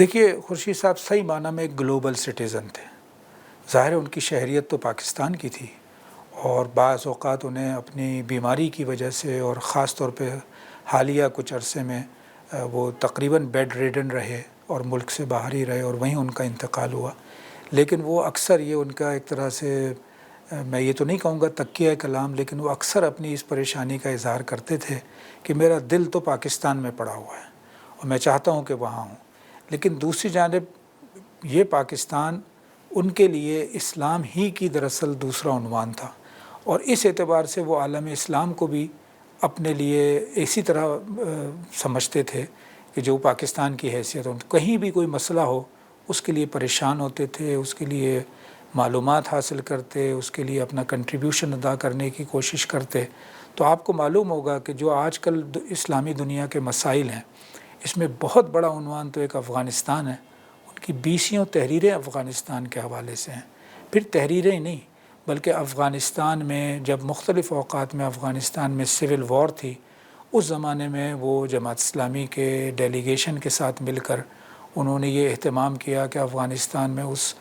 دیکھیے خورشید صاحب صحیح معنی میں ایک گلوبل سٹیزن تھے۔ ظاہر ہے ان کی شہریت تو پاکستان کی تھی، اور بعض اوقات انہیں اپنی بیماری کی وجہ سے اور خاص طور پہ حالیہ کچھ عرصے میں وہ تقریباً بیڈ ریڈن رہے اور ملک سے باہر ہی رہے، اور وہیں ان کا انتقال ہوا۔ لیکن وہ اکثر یہ ان کا ایک طرح سے، میں یہ تو نہیں کہوں گا تکیہ کلام، لیکن وہ اکثر اپنی اس پریشانی کا اظہار کرتے تھے کہ میرا دل تو پاکستان میں پڑا ہوا ہے اور میں چاہتا ہوں کہ وہاں ہوں، لیکن دوسری جانب یہ پاکستان ان کے لیے اسلام ہی کی دراصل دوسرا عنوان تھا، اور اس اعتبار سے وہ عالم اسلام کو بھی اپنے لیے اسی طرح سمجھتے تھے کہ جو پاکستان کی حیثیت ہو، کہیں بھی کوئی مسئلہ ہو اس کے لیے پریشان ہوتے تھے، اس کے لیے معلومات حاصل کرتے، اس کے لیے اپنا کنٹریبیوشن ادا کرنے کی کوشش کرتے۔ تو آپ کو معلوم ہوگا کہ جو آج کل اسلامی دنیا کے مسائل ہیں، اس میں بہت بڑا عنوان تو ایک افغانستان ہے۔ ان کی 20 تحریریں افغانستان کے حوالے سے ہیں، پھر تحریریں نہیں بلکہ افغانستان میں جب مختلف اوقات میں افغانستان میں سول وار تھی، اس زمانے میں وہ جماعت اسلامی کے ڈیلیگیشن کے ساتھ مل کر انہوں نے یہ اہتمام کیا کہ افغانستان میں اس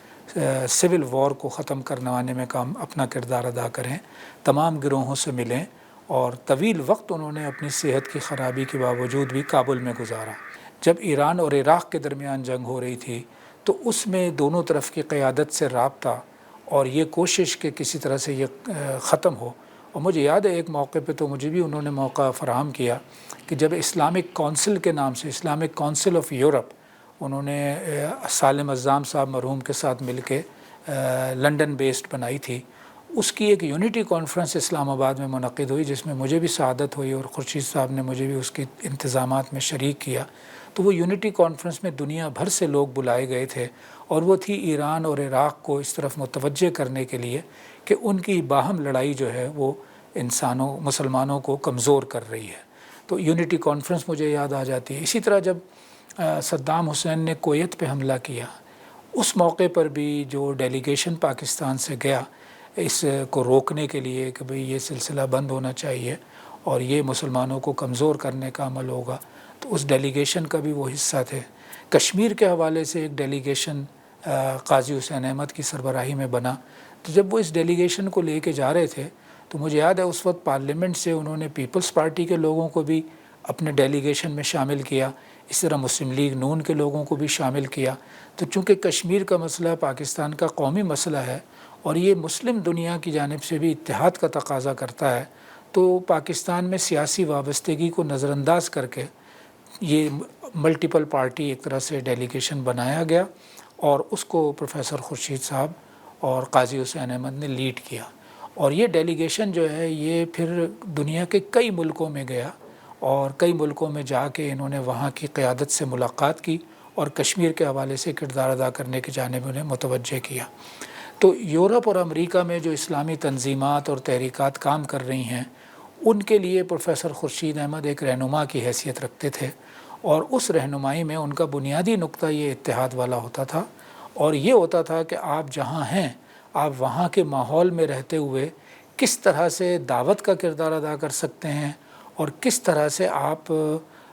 سول وار کو ختم کروانے میں اپنا کردار ادا کریں، تمام گروہوں سے ملیں، اور طویل وقت انہوں نے اپنی صحت کی خرابی کے باوجود بھی کابل میں گزارا۔ جب ایران اور عراق کے درمیان جنگ ہو رہی تھی تو اس میں دونوں طرف کی قیادت سے رابطہ اور یہ کوشش کہ کسی طرح سے یہ ختم ہو، اور مجھے یاد ہے ایک موقع پہ تو مجھے بھی انہوں نے موقع فراہم کیا کہ جب اسلامک کونسل کے نام سے اسلامک کونسل آف یورپ انہوں نے سالم عزام صاحب مرحوم کے ساتھ مل کے لنڈن بیسڈ بنائی تھی، اس کی ایک یونٹی کانفرنس اسلام آباد میں منعقد ہوئی جس میں مجھے بھی سعادت ہوئی اور خورشید صاحب نے مجھے بھی اس کے انتظامات میں شریک کیا۔ تو وہ یونٹی کانفرنس میں دنیا بھر سے لوگ بلائے گئے تھے، اور وہ تھی ایران اور عراق کو اس طرف متوجہ کرنے کے لیے کہ ان کی باہم لڑائی جو ہے وہ مسلمانوں کو کمزور کر رہی ہے۔ تو یونٹی کانفرنس مجھے یاد آ جاتی ہے۔ اسی طرح جب صدام حسین نے کویت پہ حملہ کیا، اس موقع پر بھی جو ڈیلیگیشن پاکستان سے گیا اس کو روکنے کے لیے کہ بھئی یہ سلسلہ بند ہونا چاہیے اور یہ مسلمانوں کو کمزور کرنے کا عمل ہوگا، تو اس ڈیلیگیشن کا بھی وہ حصہ تھے۔ کشمیر کے حوالے سے ایک ڈیلیگیشن قاضی حسین احمد کی سربراہی میں بنا، تو جب وہ اس ڈیلیگیشن کو لے کے جا رہے تھے تو مجھے یاد ہے اس وقت پارلیمنٹ سے انہوں نے پیپلز پارٹی کے لوگوں کو بھی اپنے ڈیلیگیشن میں شامل کیا، اس طرح مسلم لیگ نون کے لوگوں کو بھی شامل کیا۔ تو چونکہ کشمیر کا مسئلہ پاکستان کا قومی مسئلہ ہے اور یہ مسلم دنیا کی جانب سے بھی اتحاد کا تقاضا کرتا ہے، تو پاکستان میں سیاسی وابستگی کو نظر انداز کر کے یہ ملٹیپل پارٹی ایک طرح سے ڈیلیگیشن بنایا گیا، اور اس کو پروفیسر خورشید صاحب اور قاضی حسین احمد نے لیڈ کیا، اور یہ ڈیلیگیشن جو ہے یہ پھر دنیا کے کئی ملکوں میں گیا، اور کئی ملکوں میں جا کے انہوں نے وہاں کی قیادت سے ملاقات کی اور کشمیر کے حوالے سے کردار ادا کرنے کی جانب انہیں متوجہ کیا۔ تو یورپ اور امریکہ میں جو اسلامی تنظیمات اور تحریکات کام کر رہی ہیں، ان کے لیے پروفیسر خورشید احمد ایک رہنما کی حیثیت رکھتے تھے، اور اس رہنمائی میں ان کا بنیادی نقطہ یہ اتحاد والا ہوتا تھا، اور یہ ہوتا تھا کہ آپ جہاں ہیں آپ وہاں کے ماحول میں رہتے ہوئے کس طرح سے دعوت کا کردار ادا کر سکتے ہیں، اور کس طرح سے آپ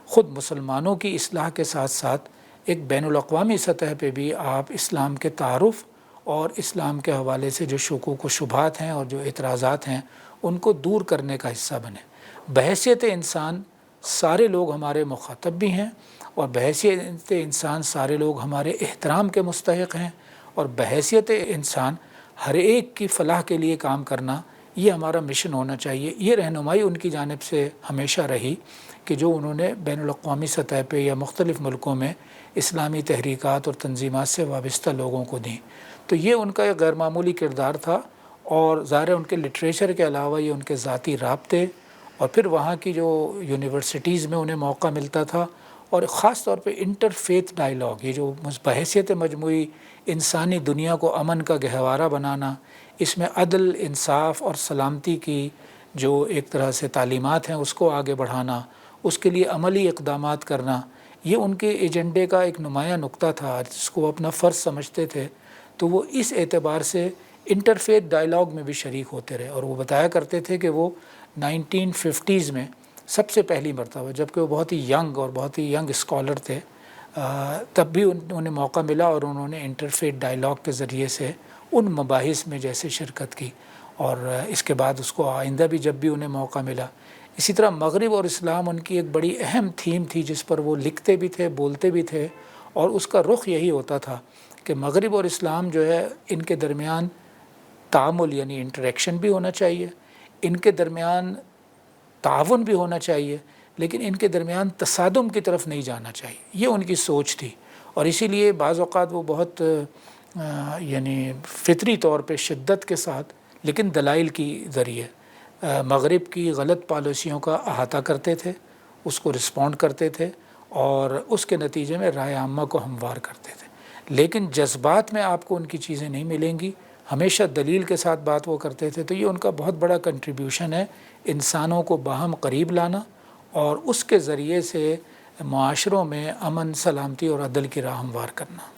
خود مسلمانوں کی اصلاح کے ساتھ ساتھ ایک بین الاقوامی سطح پہ بھی آپ اسلام کے تعارف اور اسلام کے حوالے سے جو شکوک و شبہات ہیں اور جو اعتراضات ہیں ان کو دور کرنے کا حصہ بنے۔ بحیثیت انسان سارے لوگ ہمارے مخاطب بھی ہیں، اور بحیثیت انسان سارے لوگ ہمارے احترام کے مستحق ہیں، اور بحیثیت انسان ہر ایک کی فلاح کے لیے کام کرنا یہ ہمارا مشن ہونا چاہیے۔ یہ رہنمائی ان کی جانب سے ہمیشہ رہی کہ جو انہوں نے بین الاقوامی سطح پہ یا مختلف ملکوں میں اسلامی تحریکات اور تنظیمات سے وابستہ لوگوں کو دیں۔ تو یہ ان کا ایک غیر معمولی کردار تھا، اور ظاہر ان کے لٹریچر کے علاوہ یہ ان کے ذاتی رابطے، اور پھر وہاں کی جو یونیورسٹیز میں انہیں موقع ملتا تھا، اور خاص طور پہ انٹر فیتھ ڈائیلاگ، یہ جو بحیثیت مجموعی انسانی دنیا کو امن کا گہوارہ بنانا، اس میں عدل، انصاف اور سلامتی کی جو ایک طرح سے تعلیمات ہیں اس کو آگے بڑھانا، اس کے لیے عملی اقدامات کرنا، یہ ان کے ایجنڈے کا ایک نمایاں نقطہ تھا جس کو وہ اپنا فرض سمجھتے تھے۔ تو وہ اس اعتبار سے انٹرفیتھ ڈائیلاگ میں بھی شریک ہوتے رہے، اور وہ بتایا کرتے تھے کہ وہ 1950s میں سب سے پہلی مرتبہ، جبکہ وہ بہت ہی ینگ اور بہت ہی ینگ اسکالر تھے، تب بھی انہیں موقع ملا اور انہوں نے انٹرفیتھ ڈائلاگ کے ذریعے سے ان مباحث میں جیسے شرکت کی، اور اس کے بعد اس کو آئندہ بھی جب بھی انہیں موقع ملا. اسی طرح مغرب اور اسلام ان کی ایک بڑی اہم تھیم تھی جس پر وہ لکھتے بھی تھے، بولتے بھی تھے، اور اس کا رخ یہی ہوتا تھا کہ مغرب اور اسلام جو ہے ان کے درمیان تعامل یعنی انٹریکشن بھی ہونا چاہیے، ان کے درمیان تعاون بھی ہونا چاہیے، لیکن ان کے درمیان تصادم کی طرف نہیں جانا چاہیے. یہ ان کی سوچ تھی، اور اسی لیے بعض اوقات وہ بہت یعنی فطری طور پہ شدت کے ساتھ لیکن دلائل کی ذریعے مغرب کی غلط پالیسیوں کا احاطہ کرتے تھے، اس کو رسپونڈ کرتے تھے، اور اس کے نتیجے میں رائے عامہ کو ہموار کرتے تھے. لیکن جذبات میں آپ کو ان کی چیزیں نہیں ملیں گی، ہمیشہ دلیل کے ساتھ بات وہ کرتے تھے. تو یہ ان کا بہت بڑا کنٹریبیوشن ہے، انسانوں کو باہم قریب لانا اور اس کے ذریعے سے معاشروں میں امن، سلامتی اور عدل کی راہ ہموار کرنا.